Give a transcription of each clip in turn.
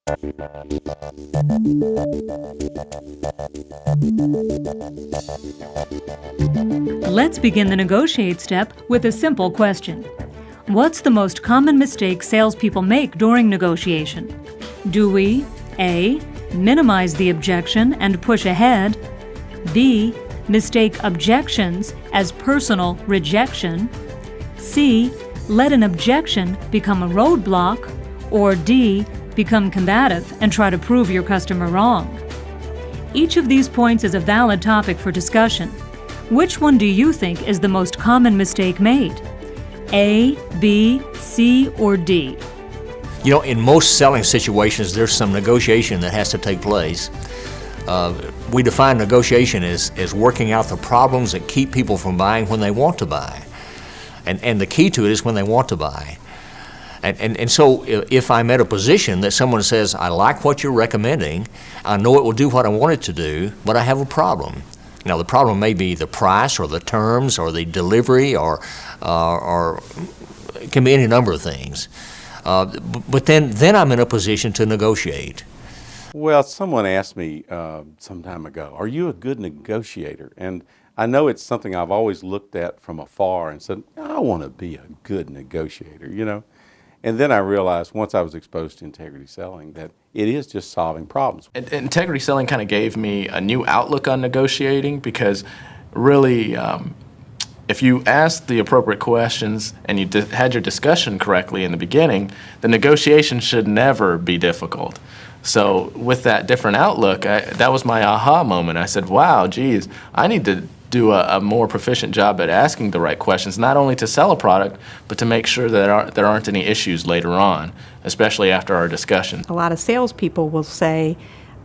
Let's begin the negotiate step with a simple question. What's the most common mistake salespeople make during negotiation? Do we A. minimize the objection and push ahead, B. mistake objections as personal rejection, C. let an objection become a roadblock, or D. become combative and try to prove your customer wrong? Each of these points is a valid topic for discussion. Which one do you think is the most common mistake made? A, B, C, or D? You know, in most selling situations, there's some negotiation that has to take place. We define negotiation as working out the problems that keep people from buying when they want to buy. And the key to it is when they want to buy. And so if I'm at a position that someone says, I like what you're recommending, I know it will do what I want it to do, but I have a problem. Now, the problem may be the price or the terms or the delivery or it can be any number of things. But then I'm in a position to negotiate. Well, someone asked me some time ago, are you a good negotiator? And I know it's something I've always looked at from afar and said, I want to be a good negotiator, you know. And then I realized once I was exposed to integrity selling that it is just solving problems. Integrity selling kind of gave me a new outlook on negotiating, because really if you asked the appropriate questions and you had your discussion correctly in the beginning, the negotiation should never be difficult. So with that different outlook, that was my aha moment. I said, wow, geez, I need to do a more proficient job at asking the right questions, not only to sell a product, but to make sure that there aren't any issues later on, especially after our discussion. A lot of salespeople will say,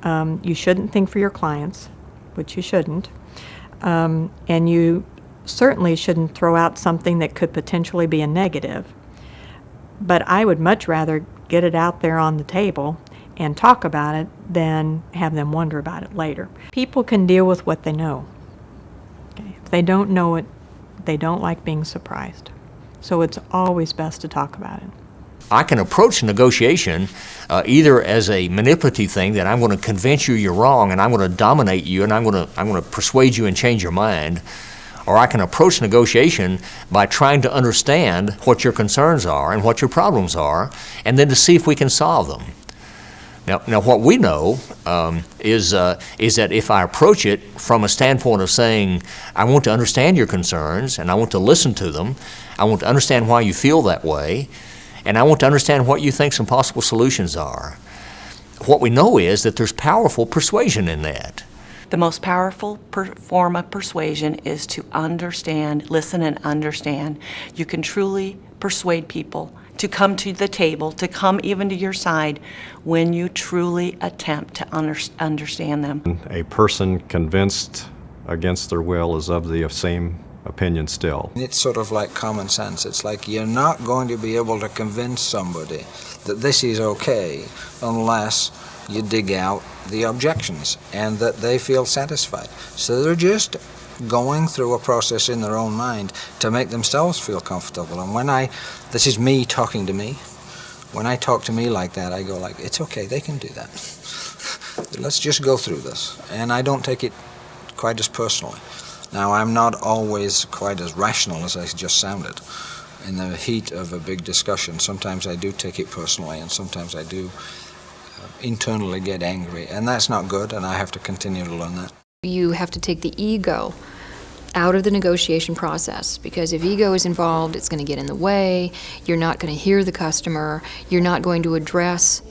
you shouldn't think for your clients, which you shouldn't, and you certainly shouldn't throw out something that could potentially be a negative. But I would much rather get it out there on the table and talk about it than have them wonder about it later. People can deal with what they know. Okay? If they don't know it, they don't like being surprised. So it's always best to talk about it. I can approach negotiation either as a manipulative thing that I'm going to convince you you're wrong and I'm going to dominate you and I'm going to persuade you and change your mind. Or I can approach negotiation by trying to understand what your concerns are and what your problems are, and then to see if we can solve them. Now what we know is that if I approach it from a standpoint of saying, I want to understand your concerns and I want to listen to them, I want to understand why you feel that way, and I want to understand what you think some possible solutions are. What we know is that there's powerful persuasion in that. The most powerful form of persuasion is to understand, listen and understand. You can truly persuade people to come to the table, to come even to your side when you truly attempt to understand them. A person convinced against their will is of the same opinion still. It's sort of like common sense. It's like you're not going to be able to convince somebody that this is okay unless you dig out the objections and that they feel satisfied. So they're just going through a process in their own mind to make themselves feel comfortable. And this is me talking to me. When I talk to me like that, I go like, it's okay, they can do that. Let's just go through this. And I don't take it quite as personally. Now, I'm not always quite as rational as I just sounded. In the heat of a big discussion, sometimes I do take it personally, and sometimes I do internally get angry, and that's not good, and I have to continue to learn that. You have to take the ego out of the negotiation process, because if ego is involved, it's going to get in the way, you're not going to hear the customer, you're not going to address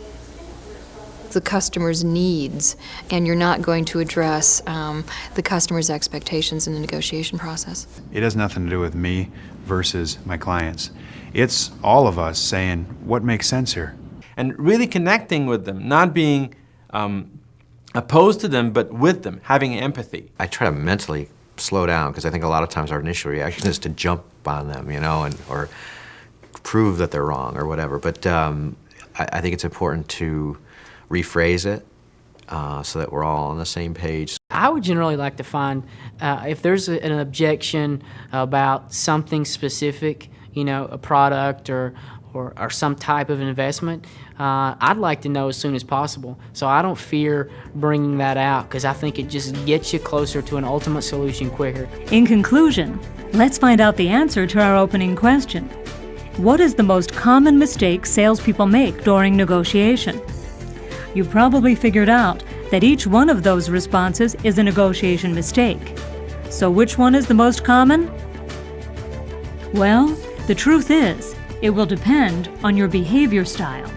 the customer's needs, and you're not going to address the customer's expectations in the negotiation process. It has nothing to do with me versus my clients. It's all of us saying, what makes sense here? And really connecting with them, not being opposed to them, but with them, having empathy. I try to mentally slow down, because I think a lot of times our initial reaction is to jump on them, you know, or prove that they're wrong or whatever. But I think it's important to rephrase it so that we're all on the same page. I would generally like to find if there's an objection about something specific, you know, a product or or some type of investment, I'd like to know as soon as possible. So I don't fear bringing that out because I think it just gets you closer to an ultimate solution quicker. In conclusion, let's find out the answer to our opening question. What is the most common mistake salespeople make during negotiation? You probably figured out that each one of those responses is a negotiation mistake. So which one is the most common? Well, the truth is, it will depend on your behavior style.